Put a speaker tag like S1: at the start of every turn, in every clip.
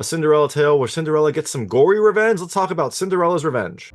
S1: a Cinderella tale where Cinderella gets some gory revenge. Let's talk about Cinderella's Revenge.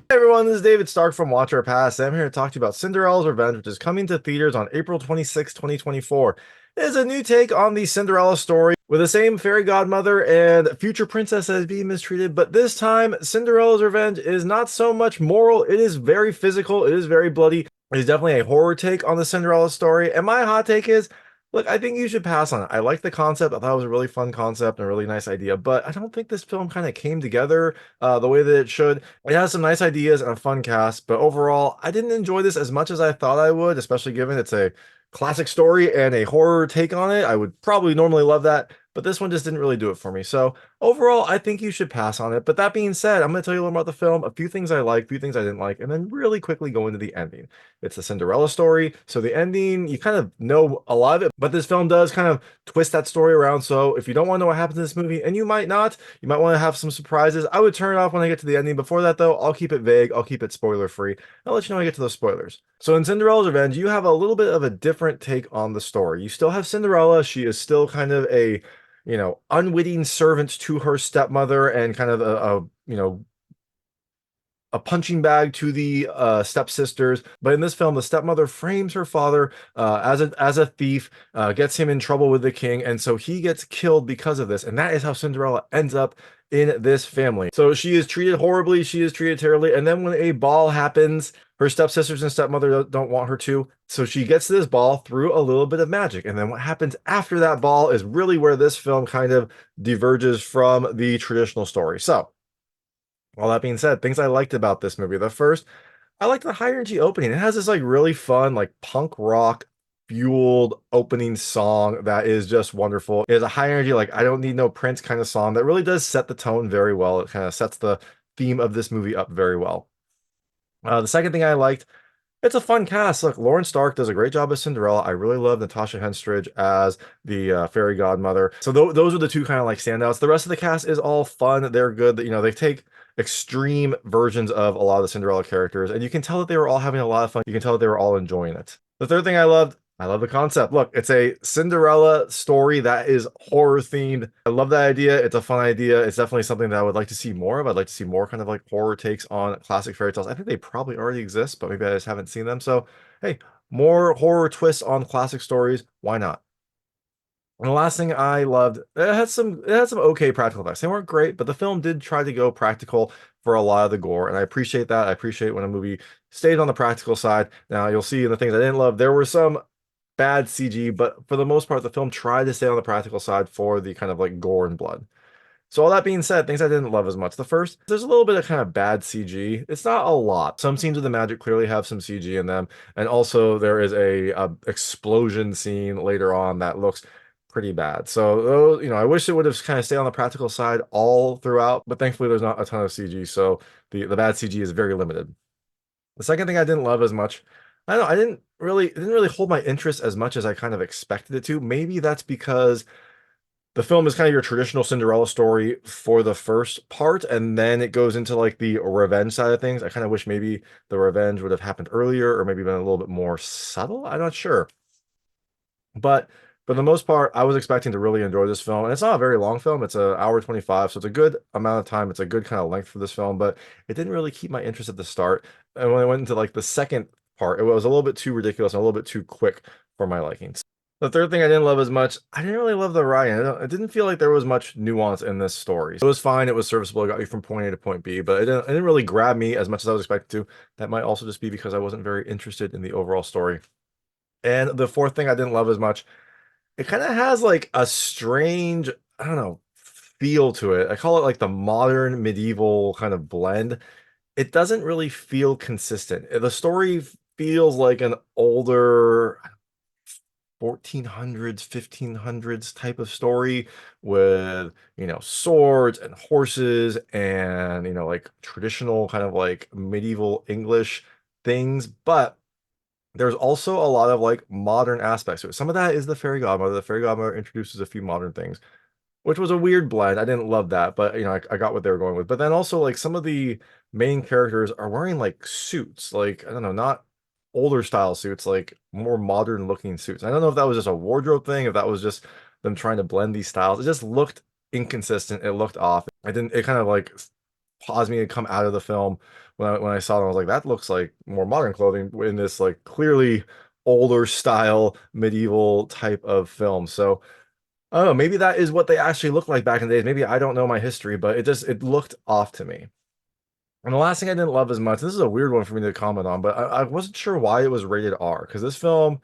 S1: Hey everyone, this is David Stark from Watch Our Past, and I'm here to talk to you about Cinderella's Revenge, which is coming to theaters on April 26, 2024. It is a new take on the Cinderella story with the same fairy godmother and future princess that is being mistreated, but this time Cinderella's Revenge is not so much moral, it is very physical, it is very bloody. It is definitely a horror take on the Cinderella story, and my hot take is, look, I think you should pass on it. I like the concept. I thought it was a really fun concept and a really nice idea, but I don't think this film kind of came together the way that it should. It has some nice ideas and a fun cast, but overall, I didn't enjoy this as much as I thought I would, especially given it's a classic story and a horror take on it. I would probably normally love that, but this one just didn't really do it for me. So overall, I think you should pass on it. But that being said, I'm going to tell you a little about the film, a few things I like, a few things I didn't like, and then really quickly go into the ending. It's a Cinderella story, so the ending, you kind of know a lot of it, but this film does kind of twist that story around. So if you don't want to know what happens in this movie, and you might not, you might want to have some surprises, I would turn it off when I get to the ending. Before that, though, I'll keep it vague, I'll keep it spoiler free. I'll let you know when I get to those spoilers. So in Cinderella's Revenge, you have a little bit of a different take on the story. You still have Cinderella, she is still kind of a, unwitting servant to her stepmother and kind of a punching bag to the stepsisters. But in this film, the stepmother frames her father as a thief, gets him in trouble with the king, and so he gets killed because of this. And that is how Cinderella ends up in this family. So she is treated horribly, she is treated terribly, and then when a ball happens, her stepsisters and stepmother don't want her to, so she gets to this ball through a little bit of magic. And then what happens after that ball is really where this film kind of diverges from the traditional story. So all that being said, things I liked about this movie. The first, I liked the high energy opening. It has this like really fun, like punk rock fueled opening song that is just wonderful. It is a high energy, like I don't need no Prince kind of song that really does set the tone very well. It kind of sets the theme of this movie up very well. The second thing I liked, it's a fun cast. Look, Lauren Stark does a great job as Cinderella. I really love Natasha Henstridge as the fairy godmother. So those are the two kind of like standouts. The rest of the cast is all fun. They're good. They take extreme versions of a lot of the Cinderella characters, and you can tell that they were all having a lot of fun. You can tell that they were all enjoying it. The third thing I love the concept. Look, it's a Cinderella story that is horror themed. I love that idea. It's a fun idea. It's definitely something that I would like to see more of. I'd like to see more kind of like horror takes on classic fairy tales. I think they probably already exist, but maybe I just haven't seen them. So, hey, more horror twists on classic stories. Why not? And the last thing I loved, it had some okay practical effects. They weren't great, but the film did try to go practical for a lot of the gore, and I appreciate that. I appreciate when a movie stayed on the practical side. Now you'll see in the things I didn't love, there were some bad CG, but for the most part, the film tried to stay on the practical side for the kind of like gore and blood. So all that being said, things I didn't love as much. The first, there's a little bit of kind of bad CG. It's not a lot. Some scenes of the magic clearly have some CG in them, and also there is a explosion scene later on that looks pretty bad. So I wish it would have kind of stayed on the practical side all throughout, but thankfully there's not a ton of CG, so the bad CG is very limited. The second thing I didn't love as much, I don't know, it didn't really hold my interest as much as I kind of expected it to. Maybe that's because the film is kind of your traditional Cinderella story for the first part, and then it goes into like the revenge side of things. I kind of wish maybe the revenge would have happened earlier or maybe been a little bit more subtle. I'm not sure. But for the most part, I was expecting to really enjoy this film. And it's not a very long film. It's an hour 25, so it's a good amount of time. It's a good kind of length for this film, but it didn't really keep my interest at the start. And when I went into like the second part, it was a little bit too ridiculous and a little bit too quick for my likings. The third thing I didn't love as much, I didn't really love the writing. It didn't feel like there was much nuance in this story. It was fine, it was serviceable, it got you from point A to point B, but it didn't really grab me as much as I was expected to. That might also just be because I wasn't very interested in the overall story. And the fourth thing I didn't love as much, it kind of has like a strange, I don't know, feel to it. I call it like the modern medieval kind of blend. It doesn't really feel consistent. The story feels like an older 1400s, 1500s type of story with, swords and horses and, like traditional kind of like medieval English things. But there's also a lot of like modern aspects to it. Some of that is the fairy godmother. The fairy godmother introduces a few modern things. which was a weird blend. I didn't love that, but I got what they were going with. But then also like some of the main characters are wearing like suits, like I don't know, not older style suits, like more modern looking suits. I don't know if that was just a wardrobe thing, if that was just them trying to blend these styles. It just looked inconsistent. It looked off. I didn't. It kind of like paused me to come out of the film when I saw them. I was like, that looks like more modern clothing in this like clearly older style medieval type of film. So. Oh, maybe that is what they actually looked like back in the days. Maybe I don't know my history, but it looked off to me. And the last thing I didn't love as much, this is a weird one for me to comment on, but I wasn't sure why it was rated R because this film,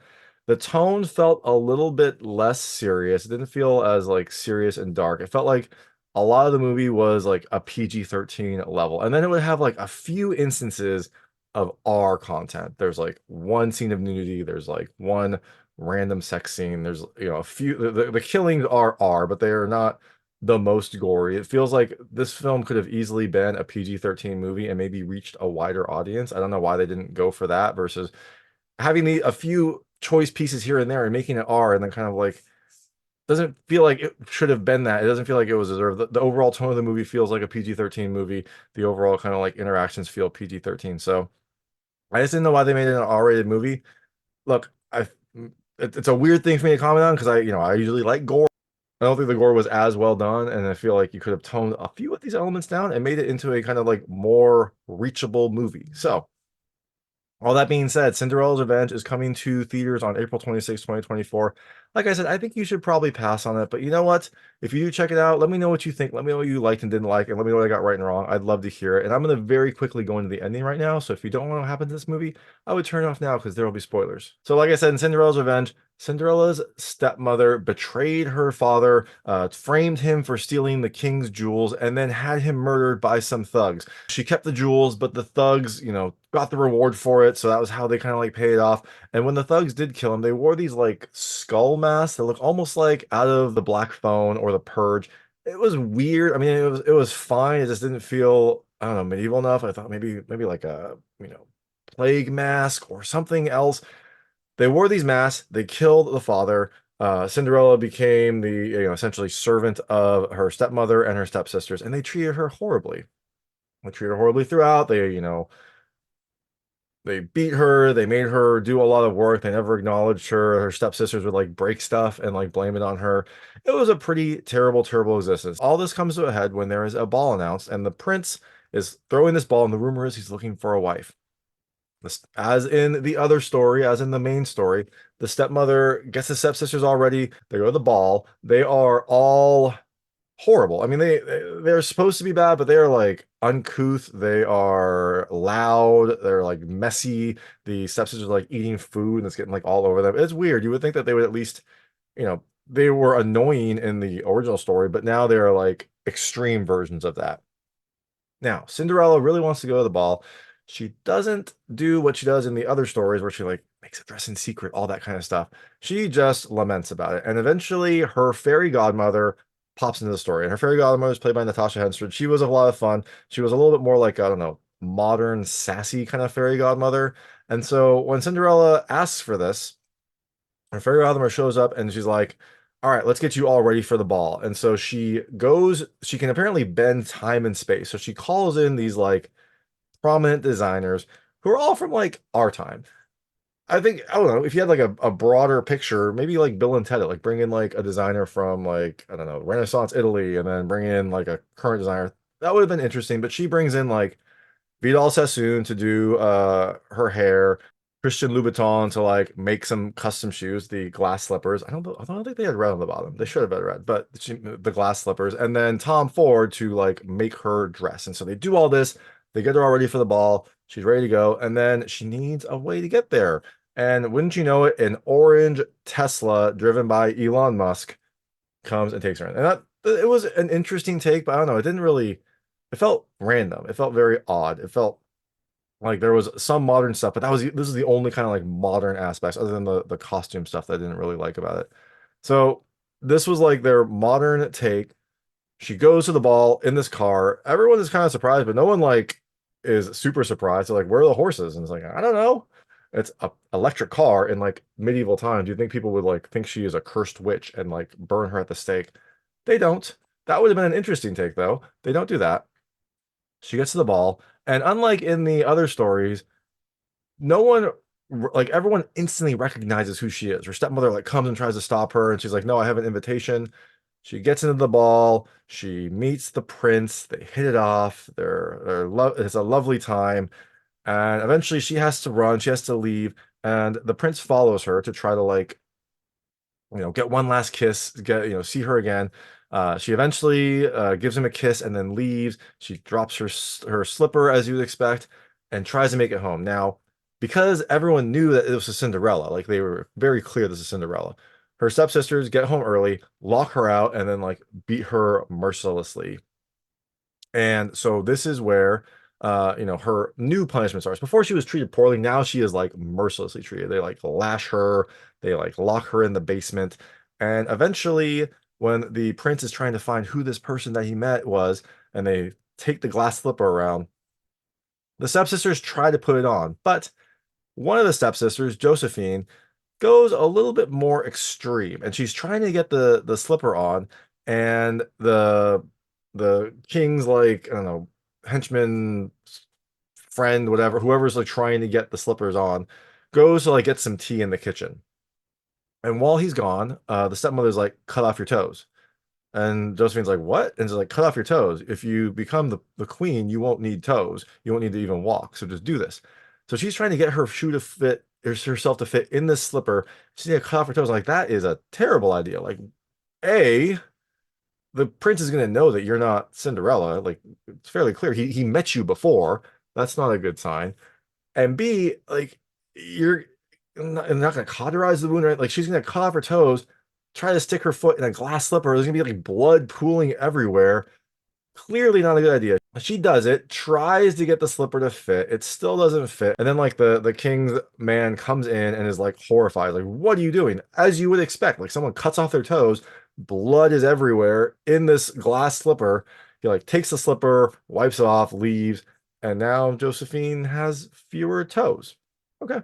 S1: the tone felt a little bit less serious. It didn't feel as like serious and dark. It felt like a lot of the movie was like a PG-13 level. And then it would have like a few instances of R content. There's like one scene of nudity, there's like one random sex scene, there's a few the killings are R, but they are not the most gory. It feels like this film could have easily been a PG-13 movie and maybe reached a wider audience. I don't know why they didn't go for that versus having a few choice pieces here and there and making it R and then kind of like doesn't feel like it should have been that. It doesn't feel like it was deserved. The overall tone of the movie feels like a PG-13 movie. The overall kind of like interactions feel PG-13. So I just didn't know why they made it an R-rated movie. Look, it's a weird thing for me to comment on because I usually like gore. I don't think the gore was as well done, and I feel like you could have toned a few of these elements down and made it into a kind of like more reachable movie. So, all that being said, Cinderella's Revenge is coming to theaters on April 26, 2024. Like I said, I think you should probably pass on it, but you know what? If you do check it out, let me know what you think. Let me know what you liked and didn't like, and let me know what I got right and wrong. I'd love to hear it. And I'm going to very quickly go into the ending right now. So if you don't want to know what happens in this movie, I would turn it off now because there will be spoilers. So, like I said, in Cinderella's Revenge, Cinderella's stepmother betrayed her father, framed him for stealing the king's jewels, and then had him murdered by some thugs. She kept the jewels, but the thugs, got the reward for it. So that was how they kind of like paid it off. And when the thugs did kill him, they wore these like skull masks that look almost like out of the Black Phone or the Purge. It was weird. I mean, it was fine. It just didn't feel, I don't know, medieval enough. I thought maybe like a, plague mask or something else. They wore these masks. They killed the father. Cinderella became the essentially servant of her stepmother and her stepsisters, and they treated her horribly. They treated her horribly throughout. They beat her. They made her do a lot of work. They never acknowledged her. Her stepsisters would like break stuff and like blame it on her. It was a pretty terrible, terrible existence. All this comes to a head when there is a ball announced, and the prince is throwing this ball, and the rumor is he's looking for a wife. As in the other story, as in the main story, the stepmother gets the stepsisters all ready. They go to the ball. They are all horrible. I mean, they're supposed to be bad, but they are like uncouth. They are loud. They're like messy. The stepsisters are like eating food and it's getting like all over them. It's weird. You would think that they would at least, they were annoying in the original story, but now they're like extreme versions of that. Now, Cinderella really wants to go to the ball. She doesn't do what she does in the other stories where she like makes a dress in secret, all that kind of stuff. She just laments about it. And eventually her fairy godmother pops into the story. And her fairy godmother is played by Natasha Henstridge. She was a lot of fun. She was a little bit more like, I don't know, modern, sassy kind of fairy godmother. And so when Cinderella asks for this, her fairy godmother shows up and she's like, all right, let's get you all ready for the ball. And so she can apparently bend time and space. So she calls in these like prominent designers who are all from like our time. I think, I don't know, if you had like a broader picture, maybe like Bill and Ted, like bring in like a designer from like, I don't know, Renaissance Italy and then bring in like a current designer. That would have been interesting. But she brings in like Vidal Sassoon to do her hair, Christian Louboutin to like make some custom shoes, the glass slippers. I don't think they had red on the bottom. They should have had red, but the glass slippers, and then Tom Ford to like make her dress. And so they do all this. They get her all ready for the ball. She's ready to go, and then she needs a way to get there. And wouldn't you know it, an orange Tesla driven by Elon Musk comes and takes her in. And that it was an interesting take, but I don't know. It didn't really. It felt random. It felt very odd. It felt like there was some modern stuff, but this is the only kind of like modern aspects other than the costume stuff that I didn't really like about it. So this was like their modern take. She goes to the ball in this car. Everyone is kind of surprised, but no one like is super surprised. They're like, where are the horses? And it's like, I don't know. It's a electric car in like medieval times. Do you think people would like think she is a cursed witch and like burn her at the stake? They don't. That would have been an interesting take, though. They don't do that. She gets to the ball, and unlike in the other stories, no one like everyone instantly recognizes who she is. Her stepmother like comes and tries to stop her, and she's like, "No, I have an invitation." She gets into the ball. She meets the prince. They hit it off. It's a lovely time, and eventually she has to run. She has to leave, and the prince follows her to try to like get one last kiss, get see her again. She eventually gives him a kiss and then leaves. She drops her slipper as you would expect and tries to make it home. Now, because everyone knew that it was a Cinderella, like they were very clear this is Cinderella. Her stepsisters get home early, lock her out, and then like beat her mercilessly. And so this is where her new punishment starts. Before she was treated poorly, now she is like mercilessly treated. They like lash her, they like lock her in the basement. And eventually, when the prince is trying to find who this person that he met was, and they take the glass slipper around, the stepsisters try to put it on. But one of the stepsisters, Josephine, goes a little bit more extreme, and she's trying to get the slipper on, and the king's like, I don't know, henchman, friend, whatever, whoever's like trying to get the slippers on, goes to like get some tea in the kitchen. And while he's gone, the stepmother's like, cut off your toes. And Josephine's like, what? And she's like, cut off your toes. If you become the queen, you won't need toes. You won't need to even walk. So just do this. So she's trying to get her shoe to fit, herself to fit in this slipper. She's gonna cut off her toes. Like, that is a terrible idea. Like, A, the prince is gonna know that you're not Cinderella. Like, it's fairly clear. He met you before. That's not a good sign. And B, like, you're not gonna cauterize the wound, right? Like, she's gonna cut off her toes, try to stick her foot in a glass slipper. There's gonna be like blood pooling everywhere. Clearly not a good idea. She does it, tries to get the slipper to fit. It still doesn't fit. And then like the king's man comes in and is like horrified. Like, what are you doing? As you would expect, like someone cuts off their toes, blood is everywhere in this glass slipper. He like takes the slipper, wipes it off, leaves, and now Josephine has fewer toes. Okay.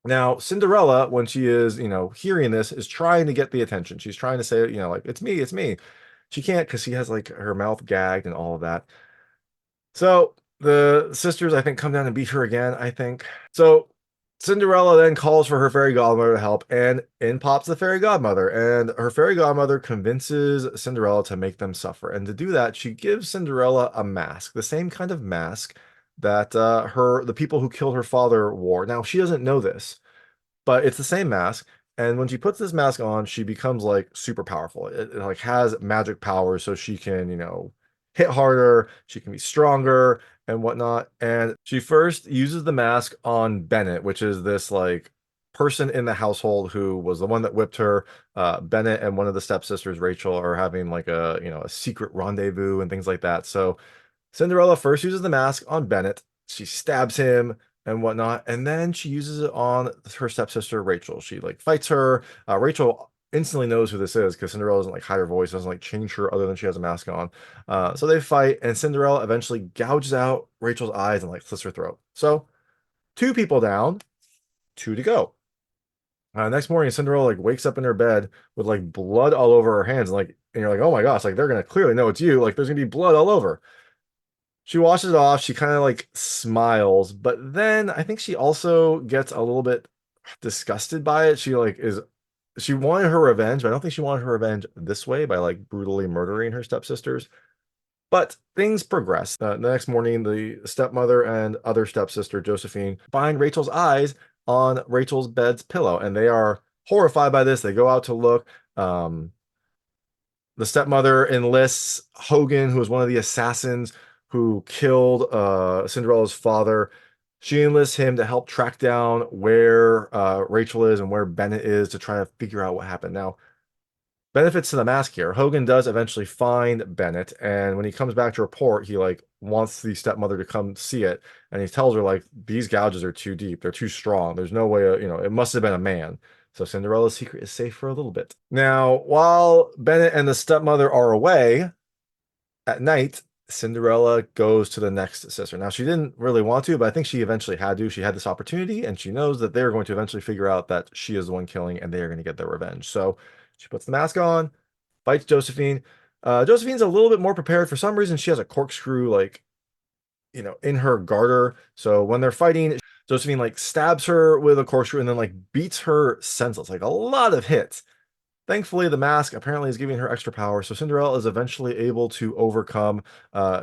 S1: Now, Cinderella, when she is, hearing this, is trying to get the attention. She's trying to say, like, it's me, it's me. She can't because she has like her mouth gagged and all of that. So the sisters, I think, come down and beat her again, I think. So Cinderella then calls for her fairy godmother to help, and in pops the fairy godmother. And her fairy godmother convinces Cinderella to make them suffer. And to do that, she gives Cinderella a mask, the same kind of mask that the people who killed her father wore. Now, she doesn't know this, but it's the same mask. And when she puts this mask on, she becomes like super powerful. It like has magic powers, so she can, hit harder, she can be stronger and whatnot. And she first uses the mask on Bennett, which is this like person in the household who was the one that whipped her. Bennett and one of the stepsisters, Rachel, are having like a secret rendezvous and things like that. So Cinderella first uses the mask on Bennett. She stabs him and whatnot, and then she uses it on her stepsister Rachel. She like fights her. Rachel instantly knows who this is because Cinderella doesn't like hide her voice, doesn't like change her other than she has a mask on. So they fight, and Cinderella eventually gouges out Rachel's eyes and like slits her throat. So two people down, two to go. Next morning, Cinderella like wakes up in her bed with like blood all over her hands, and you're like, oh my gosh, like they're gonna clearly know it's you. Like there's gonna be blood all over. She washes it off. She kind of like smiles, but then I think she also gets a little bit disgusted by it. She wanted her revenge, but I don't think she wanted her revenge this way by like brutally murdering her stepsisters. But things progress. The next morning, the stepmother and other stepsister, Josephine, find Rachel's eyes on Rachel's bed's pillow, and they are horrified by this. They go out to look. The stepmother enlists Hogan, who was one of the assassins who killed Cinderella's father. She enlists him to help track down where Rachel is and where Bennett is to try to figure out what happened. Now, benefits to the mask here. Hogan does eventually find Bennett, and when he comes back to report, he like wants the stepmother to come see it, and he tells her like these gouges are too deep, they're too strong. There's no way, it must have been a man. So Cinderella's secret is safe for a little bit. Now, while Bennett and the stepmother are away at night, Cinderella goes to the next sister. Now, she didn't really want to, but I think she eventually had to. She had this opportunity, and she knows that they're going to eventually figure out that she is the one killing, and they are going to get their revenge. So she puts the mask on, fights Josephine. Josephine's a little bit more prepared. For some reason, she has a corkscrew, like, in her garter. So when they're fighting, Josephine like stabs her with a corkscrew and then like beats her senseless, like a lot of hits. Thankfully, the mask apparently is giving her extra power, so Cinderella is eventually able to overcome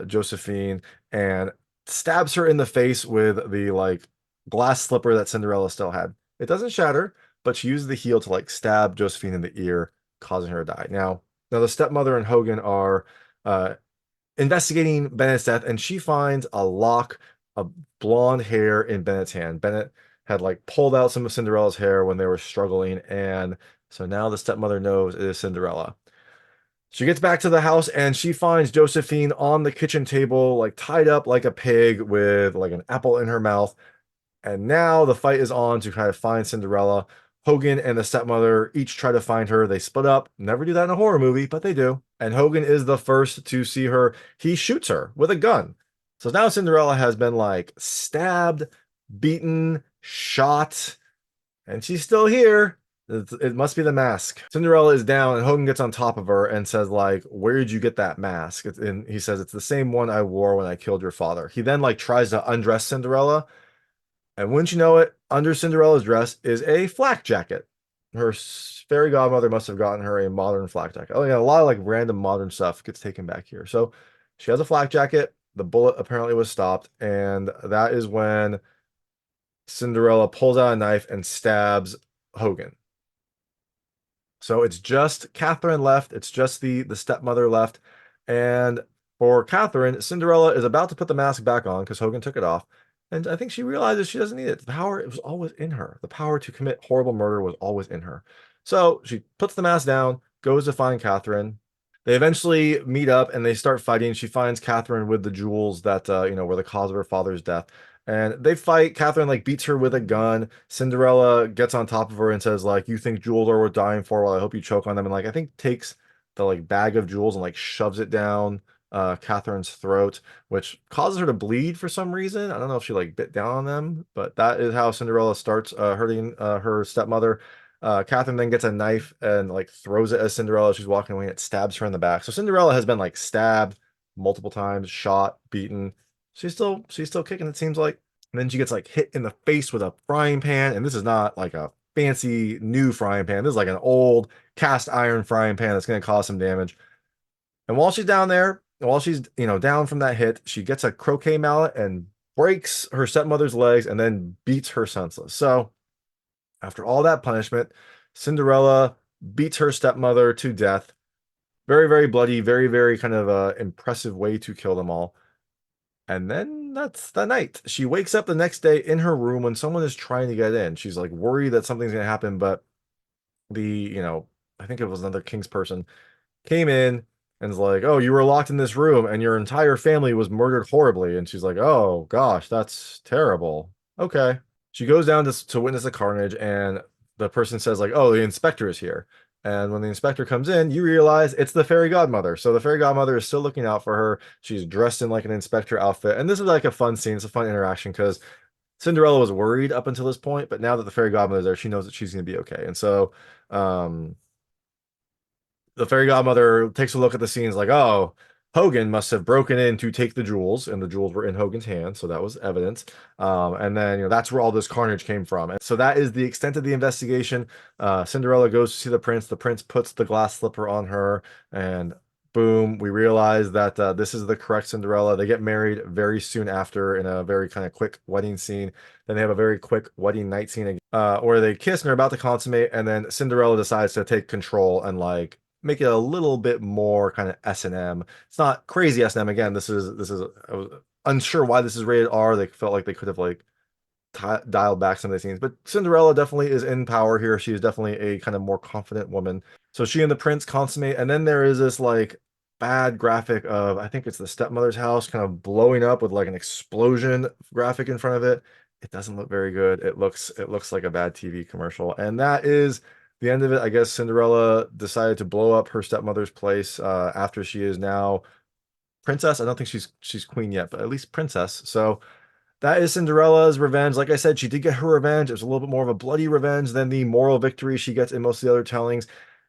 S1: Josephine and stabs her in the face with the like glass slipper that Cinderella still had. It doesn't shatter, but she uses the heel to like stab Josephine in the ear, causing her to die. Now the stepmother and Hogan are uh, investigating Bennett's death, and she finds a lock of blonde hair in Bennett's hand. Bennett had like pulled out some of Cinderella's hair when they were struggling, and so now the stepmother knows it is Cinderella. She gets back to the house and she finds Josephine on the kitchen table, like tied up like a pig with like an apple in her mouth. And now the fight is on to kind of find Cinderella. Hogan and the stepmother each try to find her. They split up. Never do that in a horror movie, but they do. And Hogan is the first to see her. He shoots her with a gun. So now Cinderella has been like stabbed, beaten, shot, and she's still here. It must be the mask. Cinderella is down and Hogan gets on top of her and says like, where did you get that mask? And he says, it's the same one I wore when I killed your father. He then like tries to undress Cinderella, and wouldn't you know it, under Cinderella's dress is a flak jacket. Her fairy godmother must have gotten her a modern flak jacket. Oh yeah, a lot of like random modern stuff gets taken back here. So she has a flak jacket. The bullet apparently was stopped, and that is when Cinderella pulls out a knife and stabs Hogan. So it's just Katherine left. It's just the stepmother left. And for Katherine, Cinderella is about to put the mask back on because Hogan took it off. And I think she realizes she doesn't need it. The power, it was always in her. The power to commit horrible murder was always in her. So she puts the mask down, goes to find Katherine. They eventually meet up and they start fighting. She finds Katherine with the jewels that, were the cause of her father's death. And they fight. Katherine like beats her with a gun. Cinderella gets on top of her and says like, "You think jewels are worth dying for? Well, I hope you choke on them." And like I think takes the like bag of jewels and like shoves it down Katherine's throat, which causes her to bleed for some reason. I don't know if she like bit down on them, but that is how Cinderella starts hurting her stepmother. Katherine then gets a knife and like throws it at Cinderella. She's walking away and it stabs her in the back. So Cinderella has been like stabbed multiple times, shot, beaten. She's still kicking, it seems like. And then she gets like hit in the face with a frying pan, and this is not like a fancy new frying pan. This is like an old cast iron frying pan that's going to cause some damage. And while she's down there, while she's down from that hit, she gets a croquet mallet and breaks her stepmother's legs and then beats her senseless. So after all that punishment, Cinderella beats her stepmother to death. Very, very bloody, very, very kind of impressive way to kill them all. And then that's the night. She wakes up the next day in her room when someone is trying to get in. She's like worried that something's going to happen, but I think it was another king's person came in and was like, "Oh, you were locked in this room and your entire family was murdered horribly." And she's like, "Oh gosh, that's terrible." Okay. She goes down to witness the carnage, and the person says like, "Oh, the inspector is here." And when the inspector comes in, you realize it's the fairy godmother. So the fairy godmother is still looking out for her. She's dressed in like an inspector outfit. And this is like a fun scene. It's a fun interaction because Cinderella was worried up until this point, but now that the fairy godmother is there, she knows that she's going to be okay. And so um, the fairy godmother takes a look at the scenes like, oh, Hogan must have broken in to take the jewels, and the jewels were in Hogan's hand, so that was evidence. And then that's where all this carnage came from. And so that is the extent of the investigation. Cinderella goes to see the prince. The prince puts the glass slipper on her, and boom, we realize that this is the correct Cinderella. They get married very soon after in a very kind of quick wedding scene. Then they have a very quick wedding night scene where they kiss and are about to consummate, and then Cinderella decides to take control and like make it a little bit more kind of S&M. It's not crazy S&M. Again, this is I was unsure why this is rated R. They felt like they could have like dialed back some of the scenes, but Cinderella definitely is in power here. She is definitely a kind of more confident woman. So she and the prince consummate, and then there is this like bad graphic of, I think it's the stepmother's house kind of blowing up with like an explosion graphic in front of it. It doesn't look very good. It looks like a bad TV commercial, and that is the end of it. I guess Cinderella decided to blow up her stepmother's place after she is now princess. I don't think she's queen yet, but at least princess. So that is Cinderella's revenge. Like I said, she did get her revenge. It was a little bit more of a bloody revenge than the moral victory she gets in most of the other tellings.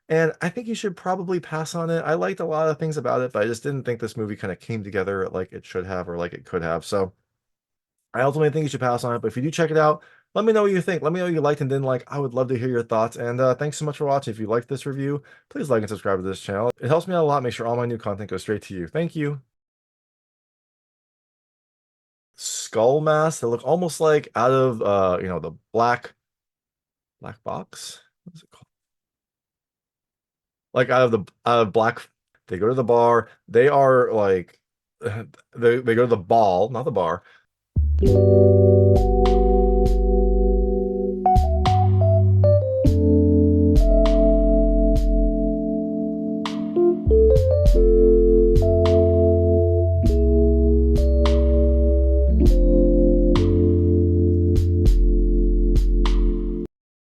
S1: And I think you should probably pass on it. I liked a lot of things about it, but I just didn't think this movie kind of came together like it should have or like it could have. So I ultimately think you should pass on it. But if you do check it out, let me know what you think. Let me know what you liked and didn't like. I would love to hear your thoughts. And thanks so much for watching. If you liked this review, please like and subscribe to this channel. It helps me out a lot. Make sure all my new content goes straight to you. Thank you. Skull masks that look almost like out of the black box. What's it called? Like out of black. They go to the bar. They are like they go to the ball, not the bar.